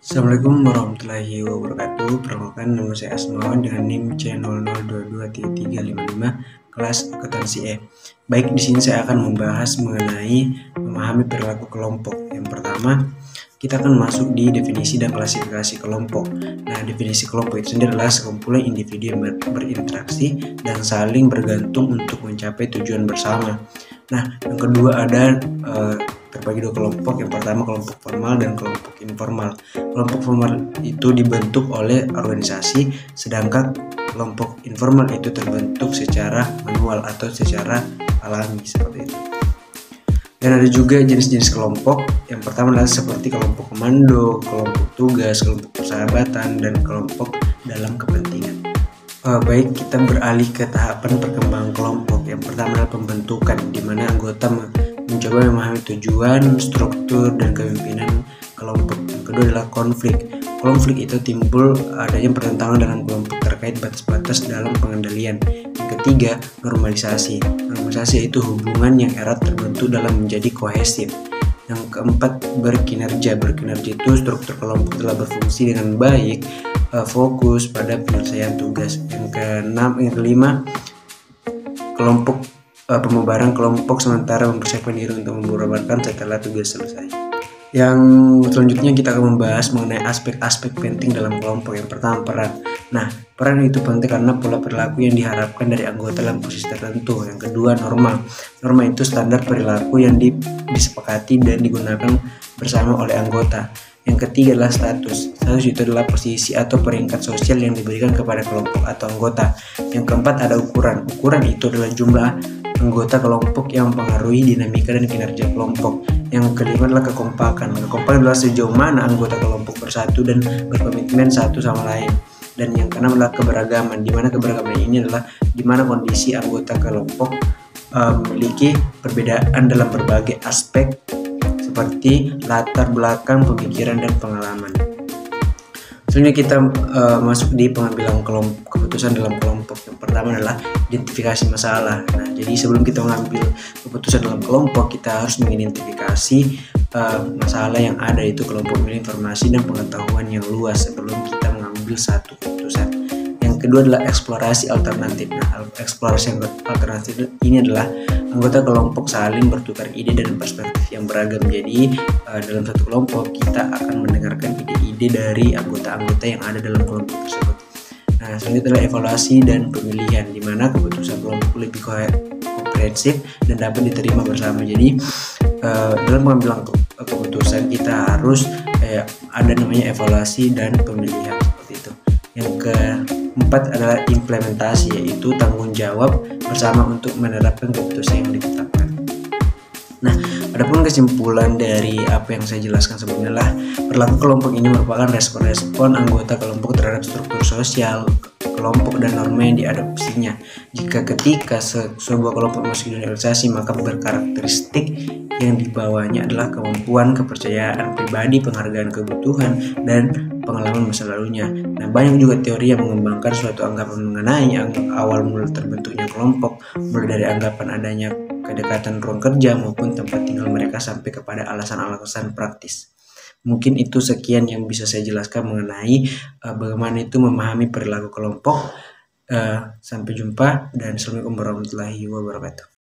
Assalamualaikum warahmatullahi wabarakatuh. Perkenalkan, nama saya Asmawan dengan NIM C00223355 kelas akuntansi E. Baik, di sini saya akan membahas mengenai memahami perilaku kelompok. Yang pertama, kita akan masuk di definisi dan klasifikasi kelompok. Nah, definisi kelompok itu sendiri adalah sekumpulan individu yang berinteraksi dan saling bergantung untuk mencapai tujuan bersama. Nah, yang kedua ada terbagi dua kelompok. Yang pertama kelompok formal dan kelompok informal. Kelompok formal itu dibentuk oleh organisasi, sedangkan kelompok informal itu terbentuk secara manual atau secara alami seperti itu. Dan ada juga jenis-jenis kelompok. Yang pertama adalah seperti kelompok komando, kelompok tugas, kelompok persahabatan, dan kelompok dalam kepentingan. Baik, kita beralih ke tahapan perkembangan kelompok. Yang pertama adalah pembentukan, di mana anggota mencoba memahami tujuan, struktur, dan kepemimpinan kelompok. Yang kedua adalah konflik. Konflik itu timbul adanya pertentangan dalam kelompok terkait batas-batas dalam pengendalian. Yang ketiga, normalisasi. Normalisasi yaitu hubungan yang erat terbentuk dalam menjadi kohesif. Yang keempat, berkinerja. Berkinerja itu struktur kelompok telah berfungsi dengan baik, fokus pada penyelesaian tugas. Yang kelima, kelompok pembubaran kelompok sementara mempersiapkan diri untuk membubarkan setelah tugas selesai. Yang selanjutnya kita akan membahas mengenai aspek-aspek penting dalam kelompok. Yang pertama, peran. Nah, peran itu penting karena pola perilaku yang diharapkan dari anggota dalam posisi tertentu. Yang kedua, norma. Norma itu standar perilaku yang disepakati dan digunakan bersama oleh anggota. Yang ketiga adalah status. Status itu adalah posisi atau peringkat sosial yang diberikan kepada kelompok atau anggota. Yang keempat ada ukuran. Ukuran itu adalah jumlah anggota kelompok yang mempengaruhi dinamika dan kinerja kelompok. Yang kelima adalah kekompakan. Kekompakan adalah sejauh mana anggota kelompok bersatu dan berkomitmen satu sama lain. Dan yang keenam adalah keberagaman, di mana keberagaman ini adalah di mana kondisi anggota kelompok memiliki perbedaan dalam berbagai aspek seperti latar belakang, pemikiran, dan pengalaman. Selanjutnya kita masuk di pengambilan keputusan dalam kelompok. Yang pertama adalah identifikasi masalah. Nah, jadi sebelum kita mengambil keputusan dalam kelompok, kita harus mengidentifikasi masalah yang ada, itu kelompok memiliki informasi dan pengetahuan yang luas sebelum kita mengambil satu keputusan. Yang kedua adalah eksplorasi alternatif. Nah, eksplorasi alternatif ini adalah anggota kelompok saling bertukar ide dan perspektif yang beragam. Jadi dalam satu kelompok kita akan mendengarkan ide-ide dari anggota-anggota yang ada dalam kelompok tersebut. Nah, selanjutnya adalah evaluasi dan pemilihan, di mana keputusan kelompok lebih komprehensif dan dapat diterima bersama. Jadi dalam mengambil keputusan kita harus ada namanya evaluasi dan pemilihan seperti itu. Yang keempat adalah implementasi, yaitu tanggung jawab bersama untuk menerapkan keputusan yang ditetapkan. Nah, adapun kesimpulan dari apa yang saya jelaskan sebelumnya adalah perilaku kelompok ini merupakan respon-respon anggota kelompok terhadap struktur sosial kelompok dan norma yang diadopsinya. Jika ketika sebuah kelompok masuk di organisasi, maka berkarakteristik yang dibawanya adalah kemampuan, kepercayaan pribadi, penghargaan kebutuhan, dan pengalaman masa lalunya. Nah, banyak juga teori yang mengembangkan suatu anggapan mengenai awal mula terbentuknya kelompok, mulai dari anggapan adanya kedekatan ruang kerja maupun tempat tinggal mereka sampai kepada alasan-alasan praktis. Mungkin itu sekian yang bisa saya jelaskan mengenai bagaimana itu memahami perilaku kelompok. Sampai jumpa dan assalamualaikum warahmatullahi wabarakatuh.